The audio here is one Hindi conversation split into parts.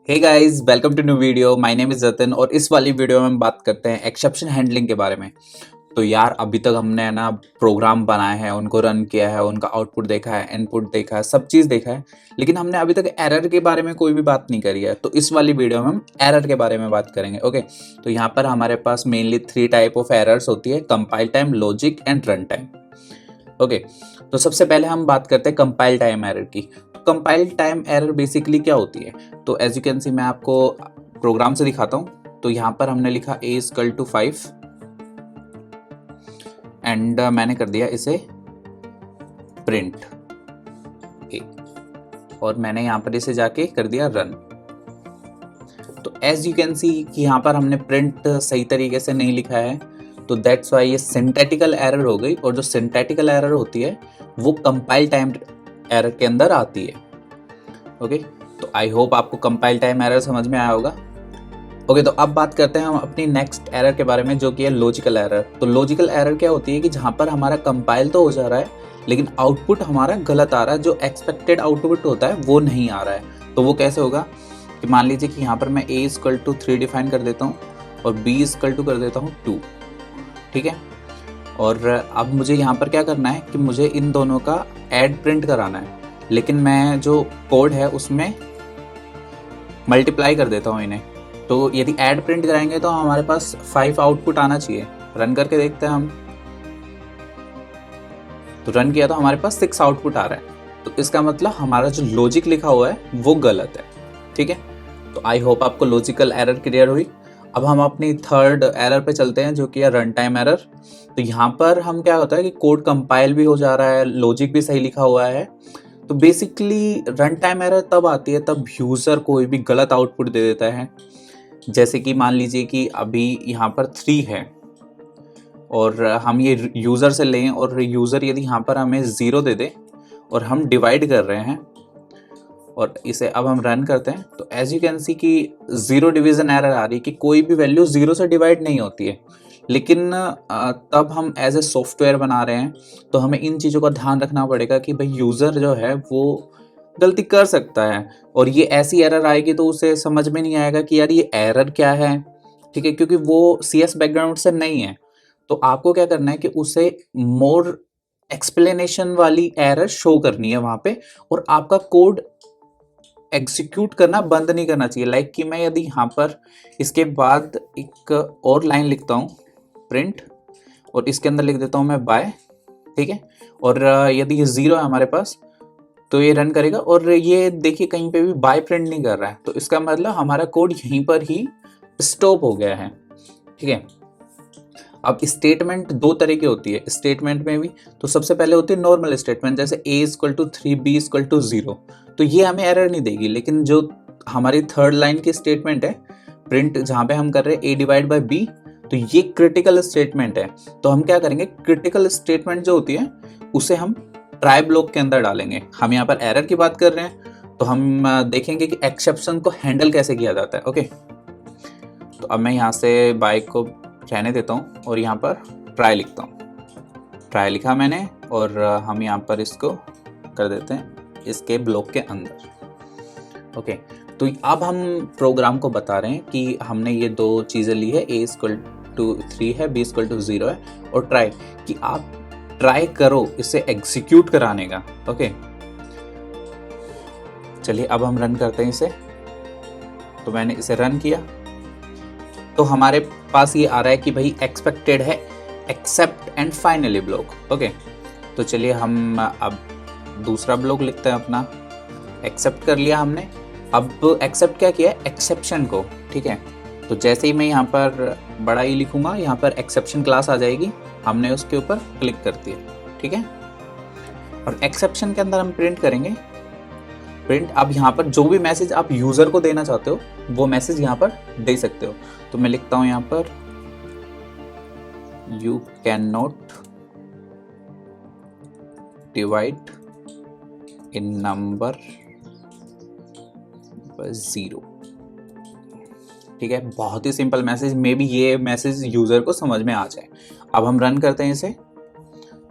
Hey guys, welcome to new video. My name is Jatin और इस वाली वीडियो में हम बात करते हैं एक्सेप्शन हैंडलिंग के बारे में। तो यार अभी तक हमने ना प्रोग्राम बनाए हैं, उनको रन किया है, उनका आउटपुट देखा है, इनपुट देखा है, सब चीज़ देखा है, लेकिन हमने अभी तक एरर के बारे में कोई भी बात नहीं करी है। तो इस वाली वीडियो में हम एरर के बारे में बात करेंगे। ओके, तो यहाँ पर हमारे पास मेनली 3 टाइप ऑफ एरर्स होती है: compile time, logic and run time. Okay, तो सबसे पहले हम बात करते हैं कंपाइल टाइम एरर की। कंपाइल टाइम एरर बेसिकली क्या होती है? तो एज यू कैन सी, मैं आपको प्रोग्राम से दिखाता हूँ। तो यहाँ पर हमने लिखा a इक्वल टू 5 एंड मैंने कर दिया इसे प्रिंट a, और मैंने यहाँ पर इसे जाके कर दिया रन। तो एज यू कैन सी कि यहाँ पर हमने प्रिंट सही तरीके से नहीं लिखा है, तो दैट्स वाई ये सिंथेटिकल एरर हो गई। और जो सिंथेटिकल एरर होती है वो कंपाइल टाइम एरर के अंदर आती है। ओके, तो आई होप आपको कंपाइल टाइम एरर समझ में आया होगा। ओके, तो अब बात करते हैं हम अपनी नेक्स्ट एरर के बारे में, जो कि है लॉजिकल एरर। तो लॉजिकल एरर क्या होती है कि जहाँ पर हमारा कंपाइल तो हो जा रहा है लेकिन आउटपुट हमारा गलत आ रहा है, जो एक्सपेक्टेड आउटपुट होता है वो नहीं आ रहा है। तो वो कैसे होगा कि मान लीजिए कि यहाँ पर मैं a इक्वल टू 3 डिफाइन कर देता हूँ और b इक्वल टू कर देता हूँ 2। ठीक है, और अब मुझे यहाँ पर क्या करना है कि मुझे इन दोनों का ऐड प्रिंट कराना है, लेकिन मैं जो कोड है उसमें मल्टीप्लाई कर देता हूँ इन्हें। तो यदि ऐड प्रिंट कराएंगे तो हमारे पास 5 आउटपुट आना चाहिए। रन करके देखते हैं हम। तो रन किया तो हमारे पास 6 आउटपुट आ रहा है। तो इसका मतलब हमारा जो लॉजिक लिखा हुआ है वो गलत है। ठीक है, तो आई होप आपको लॉजिकल एरर क्लियर हुई। अब हम अपनी थर्ड एरर पे चलते हैं, जो कि है रन टाइम एरर। तो यहाँ पर हम क्या होता है कि कोड कंपाइल भी हो जा रहा है, लॉजिक भी सही लिखा हुआ है। तो बेसिकली रन टाइम एरर तब आती है तब यूज़र कोई भी गलत आउटपुट दे देता है। जैसे कि मान लीजिए कि अभी यहाँ पर 3 है और हम ये यूज़र से लें और यूज़र यदि यहाँ पर हमें 0 दे दे और हम डिवाइड कर रहे हैं और इसे अब हम रन करते हैं, तो एज यू कैन सी कि 0 डिवीजन एरर आ रही है कि कोई भी वैल्यू 0 से डिवाइड नहीं होती है। लेकिन तब हम एज ए सॉफ्टवेयर बना रहे हैं तो हमें इन चीज़ों का ध्यान रखना पड़ेगा कि भाई यूज़र जो है वो गलती कर सकता है और ये ऐसी एरर आएगी तो उसे समझ में नहीं आएगा कि यार ये एरर क्या है। ठीक है, क्योंकि वो CS बैकग्राउंड से नहीं है। तो आपको क्या करना है कि उसे मोर एक्सप्लेनेशन वाली एरर शो करनी है वहाँ पे, और आपका कोड एग्जीक्यूट करना बंद नहीं करना चाहिए। लाइक कि मैं यदि यहाँ पर इसके बाद एक और लाइन लिखता हूँ प्रिंट, और इसके अंदर लिख देता हूँ मैं बाय। ठीक है, और यदि ये 0 है हमारे पास तो ये रन करेगा, और ये देखिए कहीं पे भी बाय प्रिंट नहीं कर रहा है, तो इसका मतलब हमारा कोड यहीं पर ही स्टॉप हो गया है। ठीक है, अब स्टेटमेंट 2 तरह की होती है स्टेटमेंट में भी। तो सबसे पहले होती है नॉर्मल स्टेटमेंट, जैसे a equal to 3, b equal to 0। तो ये हमें एरर नहीं देगी। लेकिन जो हमारी थर्ड लाइन की स्टेटमेंट है प्रिंट, जहाँ पे हम कर रहे हैं a डिवाइड बाई b, तो ये क्रिटिकल स्टेटमेंट है। तो हम क्या करेंगे, क्रिटिकल स्टेटमेंट जो होती है उसे हम ट्राई ब्लॉक के अंदर डालेंगे। हम यहाँ पर एरर की बात कर रहे हैं तो हम देखेंगे कि एक्सेप्शन को हैंडल कैसे किया जाता है। ओके, तो अब मैं यहाँ से बाइक को रहने देता हूँ और यहाँ पर ट्राई लिखता हूँ। ट्राई लिखा मैंने और हम यहाँ पर इसको कर देते हैं इसके ब्लॉक के अंदर। ओके, तो अब हम प्रोग्राम को बता रहे हैं कि हमने ये 2 चीज़ें ली है, a इक्वल टू 3 है, b इक्वल टू 0 है, और ट्राई कि आप ट्राई करो इसे एग्जीक्यूट कराने का। ओके, चलिए अब हम रन करते हैं इसे। तो मैंने इसे रन किया तो हमारे पास ये आ रहा है कि भाई एक्सपेक्टेड है except and finally block. Okay, तो चलिए हम अब दूसरा ब्लॉक लिखते हैं अपना। एक्सेप्ट कर लिया हमने। अब एक्सेप्ट क्या किया, एक्सेप्शन को। ठीक है, तो जैसे ही मैं यहाँ पर बड़ा ई लिखूंगा यहाँ पर एक्सेप्शन क्लास आ जाएगी। हमने उसके ऊपर क्लिक कर दिया। ठीक है, और एक्सेप्शन के अंदर हम प्रिंट करेंगे प्रिंट। अब यहाँ पर जो भी मैसेज आप यूज़र को देना चाहते हो वो मैसेज यहाँ पर दे सकते हो। तो मैं लिखता हूँ यहाँ पर you can not divide in number 0। ठीक है, बहुत ही सिंपल मैसेज, मे बी ये मैसेज यूज़र को समझ में आ जाए। अब हम रन करते हैं इसे।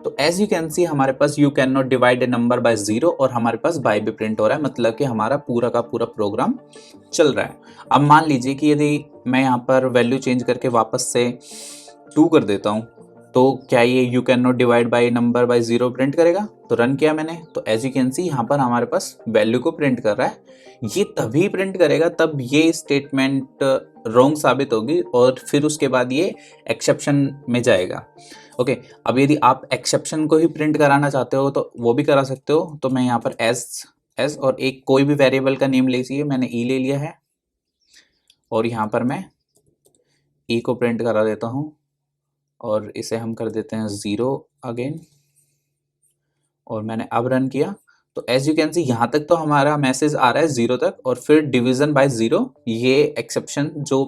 तो एज यू कैन सी हमारे पास you can not divide a number by 0 और हमारे पास बाय भी प्रिंट हो रहा है, मतलब कि हमारा पूरा का पूरा प्रोग्राम चल रहा है। अब मान लीजिए कि यदि मैं यहाँ पर वैल्यू चेंज करके वापस से 2 कर देता हूँ, तो क्या ये you can not divide by number by 0 print करेगा? तो रन किया मैंने, तो एज यू कैन सी यहाँ पर हमारे पास वैल्यू को प्रिंट कर रहा है। ये तभी प्रिंट करेगा तब ये स्टेटमेंट रॉन्ग साबित होगी और फिर उसके बाद ये एक्सेप्शन में जाएगा। ओके, अब यदि आप एक्सेप्शन को ही प्रिंट कराना चाहते हो तो वो भी करा सकते हो। तो मैं यहाँ पर एस और एक कोई भी वेरिएबल का नेम ले लीजिए, मैंने ई ले लिया है और यहाँ पर मैं ई को प्रिंट करा देता हूँ और इसे हम कर देते हैं 0 अगेन और मैंने अब रन किया। तो एज यू कैन सी यहाँ तक तो हमारा मैसेज आ रहा है 0 तक और फिर डिवीजन बाय 0, ये एक्सेप्शन जो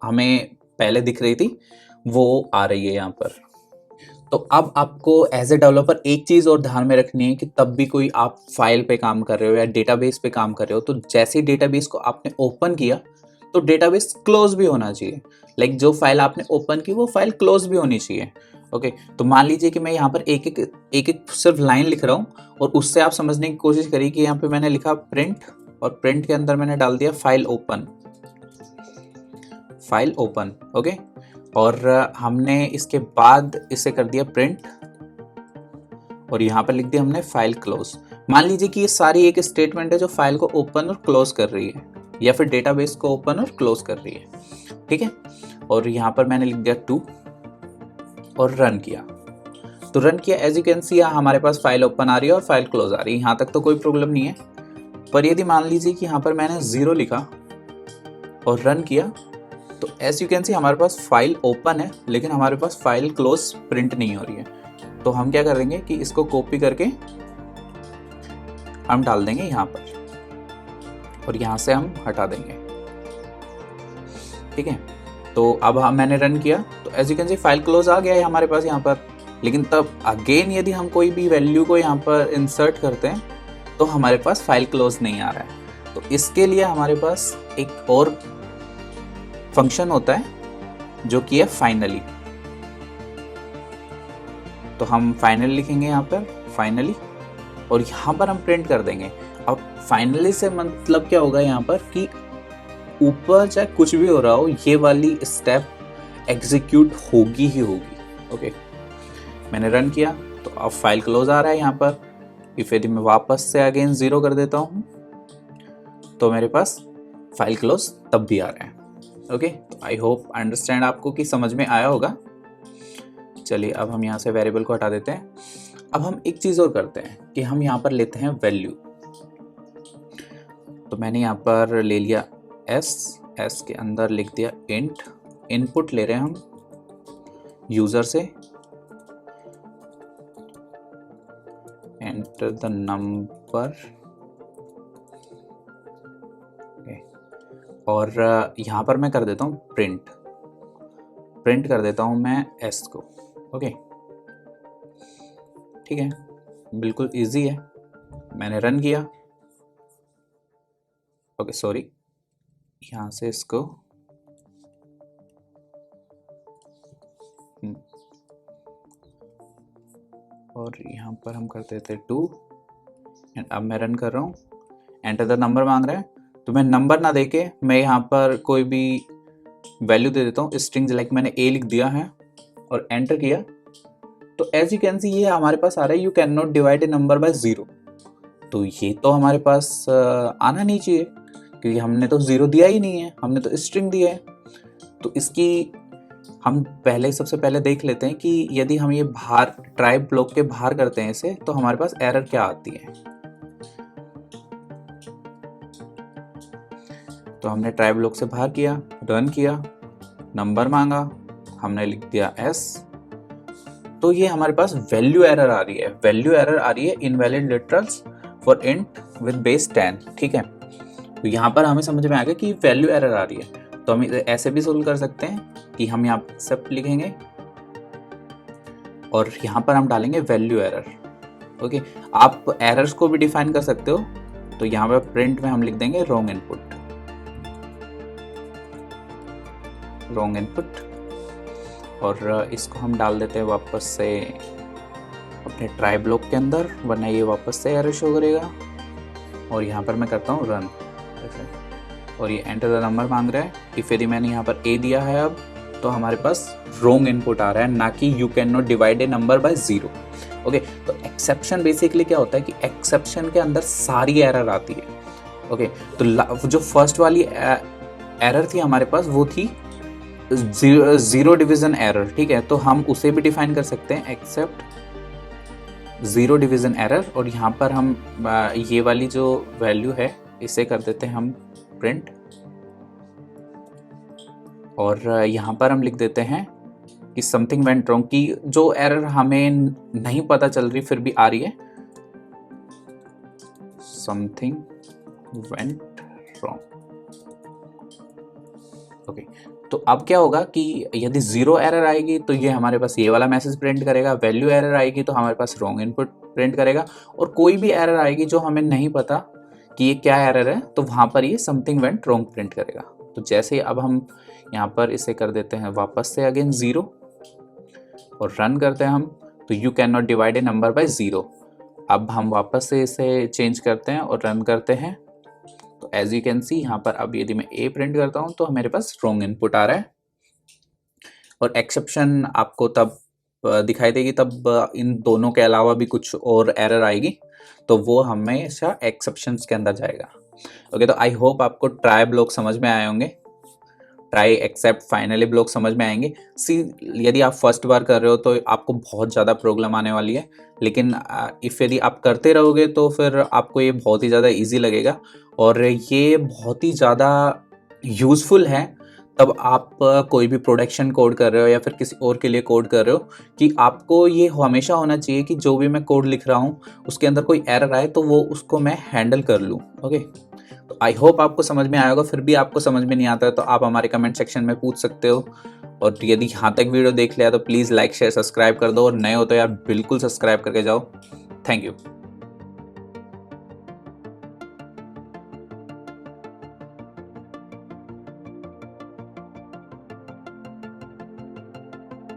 हमें पहले दिख रही थी वो आ रही है यहाँ पर। तो अब आपको एज ए डेवलपर एक चीज़ और ध्यान में रखनी है कि तब भी कोई आप फाइल पे काम कर रहे हो या डेटाबेस पे काम कर रहे हो, तो जैसे ही डेटाबेस को आपने ओपन किया तो डेटाबेस क्लोज भी होना चाहिए। लाइक जो फाइल आपने ओपन की वो फाइल क्लोज भी होनी चाहिए। ओके, तो मान लीजिए कि मैं यहाँ पर एक एक सिर्फ लाइन लिख रहा हूँ और उससे आप समझने की कोशिश करिए कि यहाँ पे मैंने लिखा प्रिंट और प्रिंट के अंदर मैंने डाल दिया file open, file open. Okay, और हमने इसके बाद इसे कर दिया प्रिंट और यहाँ पर लिख दिया हमने फाइल क्लोज। मान लीजिए कि ये सारी एक स्टेटमेंट है जो फाइल को ओपन और क्लोज कर रही है या फिर डेटाबेस को ओपन और क्लोज कर रही है, ठीक है। और यहाँ पर मैंने लिख दिया 2 और रन किया। तो रन किया, एज यू कैन सी हमारे पास फाइल ओपन आ रही है और फाइल क्लोज आ रही है, यहाँ तक तो कोई प्रॉब्लम नहीं है। पर यदि मान लीजिए कि यहाँ पर मैंने 0 लिखा और रन किया तो एज यू कैन सी हमारे पास फाइल ओपन है लेकिन हमारे पास फाइल क्लोज प्रिंट नहीं हो रही है। तो हम क्या करेंगे कि इसको कॉपी करके हम डाल देंगे यहाँ पर और यहाँ से हम हटा देंगे, ठीक है। तो अब मैंने रन किया तो as you can see file close आ गया है हमारे पास यहाँ पर। लेकिन तब अगेन यदि हम कोई भी वैल्यू को यहाँ पर इंसर्ट करते हैं तो हमारे पास फाइल क्लोज नहीं आ रहा है। तो इसके लिए हमारे पास एक और फंक्शन होता है जो कि है फाइनली। तो हम फाइनली लिखेंगे यहाँ पर फाइनली और यहाँ पर हम प्रिंट कर देंगे। अब फाइनली से मतलब क्या होगा यहाँ पर कि ऊपर चाहे कुछ भी हो रहा हो ये वाली स्टेप एग्जीक्यूट होगी ही होगी। ओके, मैंने रन किया तो अब फाइल क्लोज आ रहा है यहाँ पर। इफ यदि मैं वापस से अगेन 0 कर देता हूँ तो मेरे पास फाइल क्लोज तब भी आ रहा है। ओके, आई होप अंडरस्टैंड आपको कि समझ में आया होगा। चलिए अब हम यहाँ से वेरिएबल को हटा देते हैं। अब हम एक चीज़ और करते हैं कि हम यहाँ पर लेते हैं वैल्यू। तो मैंने यहाँ पर ले लिया एस के अंदर लिख दिया इंट, इनपुट ले रहे हैं हम यूज़र से, एंटर द नंबर और यहाँ पर मैं कर देता हूँ प्रिंट कर देता हूँ मैं एस को। ओके, ठीक है, बिल्कुल इजी है। मैंने रन किया। ओके सॉरी, यहाँ से इसको और यहाँ पर हम करते थे 2 एंड अब मैं रन कर रहा हूँ। एंटर द नंबर मांग रहा है तो मैं नंबर ना देके मैं यहाँ पर कोई भी वैल्यू दे देता हूँ, स्ट्रिंग लाइक मैंने ए लिख दिया है और एंटर किया। तो एज यू कैन सी ये हमारे पास आ रहा है you can not divide a number by 0। तो ये तो हमारे पास आना नहीं चाहिए क्योंकि हमने तो 0 दिया ही नहीं है, हमने तो स्ट्रिंग दिया है। तो इसकी हम सबसे पहले देख लेते हैं कि यदि हम ये बाहर ट्राई ब्लॉक के बाहर करते हैं इसे तो हमारे पास एरर क्या आती है। तो हमने ट्राई ब्लॉक से बाहर किया, रन किया, नंबर मांगा, हमने लिख दिया एस। तो ये हमारे पास वैल्यू एरर आ रही है, वैल्यू एरर आ रही है invalid literals for int with base 10, ठीक है। तो यहाँ पर हमें समझ में आ गया कि वैल्यू एरर आ रही है। तो हम इसे ऐसे भी सोल्व कर सकते हैं कि हम यहाँ एक्सेप्ट लिखेंगे और यहाँ पर हम डालेंगे वैल्यू एरर। ओके, आप एरर्स को भी डिफाइन कर सकते हो। तो यहाँ पर प्रिंट में हम लिख देंगे रॉन्ग इनपुट और इसको हम डाल देते हैं वापस से अपने ट्राई ब्लॉक के अंदर, वरना ये वापस से एरर शो करेगा। और यहाँ पर मैं करता हूँ रन ऐसे, और ये एंटर द नंबर मांग रहा है। इफ यदि मैंने यहाँ पर ए दिया है अब, तो हमारे पास रॉन्ग इनपुट आ रहा है, ना कि you can not divide a number by 0। Okay, तो एक्सेप्शन बेसिकली क्या होता है कि एक्सेप्शन के अंदर सारी एरर आती है। ओके, तो जो फर्स्ट वाली एरर थी हमारे पास वो थी जीरो डिवीजन एरर, ठीक है। तो हम उसे भी डिफाइन कर सकते हैं, एक्सेप्ट जीरो डिवीजन एरर। और यहाँ पर हम ये वाली जो वैल्यू है इसे कर देते हैं हम प्रिंट, और यहाँ पर हम लिख देते हैं कि समथिंग वेंट रॉन्ग, की जो एरर हमें नहीं पता चल रही फिर भी आ रही है, समथिंग वेंट रॉन्ग। ओके, तो अब क्या होगा कि यदि 0 एरर आएगी तो ये हमारे पास ये वाला मैसेज प्रिंट करेगा, वैल्यू एरर आएगी तो हमारे पास रॉन्ग इनपुट प्रिंट करेगा, और कोई भी एरर आएगी जो हमें नहीं पता कि ये क्या एरर है तो वहाँ पर ये समथिंग वेंट रॉन्ग प्रिंट करेगा। तो जैसे अब हम यहाँ पर इसे कर देते हैं वापस से अगेन 0 और रन करते हैं हम, तो you can not divide a number by 0। अब हम वापस से इसे चेंज करते हैं और रन करते हैं, तो एज यू कैन सी यहाँ पर अब यदि मैं ए प्रिंट करता हूँ तो मेरे पास रॉन्ग इनपुट आ रहा है। और एक्सेप्शन आपको तब दिखाई देगी तब इन दोनों के अलावा भी कुछ और एरर आएगी, तो वो हमेशा एक्सेप्शंस के अंदर जाएगा। ओके, तो आई होप आपको ट्राई ब्लॉक समझ में आए होंगे, ट्राई एक्सेप्ट फाइनली ब्लॉक समझ में आएंगे। सी, यदि आप फर्स्ट बार कर रहे हो तो आपको बहुत ज़्यादा प्रॉब्लम आने वाली है, लेकिन इफ़ यदि आप करते रहोगे तो फिर आपको ये बहुत ही ज़्यादा इजी लगेगा, और ये बहुत ही ज़्यादा यूज़फुल है तब आप कोई भी प्रोडक्शन कोड कर रहे हो या फिर किसी और के लिए कोड कर रहे हो, कि आपको ये हमेशा होना चाहिए कि जो भी मैं कोड लिख रहा हूँ उसके अंदर कोई एरर आए तो वो उसको मैं हैंडल कर लूँ। ओके, तो आई होप आपको समझ में आया होगा। फिर भी आपको समझ में नहीं आता है तो आप हमारे कमेंट सेक्शन में पूछ सकते हो, और यदि यहाँ तक वीडियो देख लिया तो प्लीज़ लाइक शेयर सब्सक्राइब कर दो, और नए हो तो यार बिल्कुल सब्सक्राइब करके जाओ। Thank you.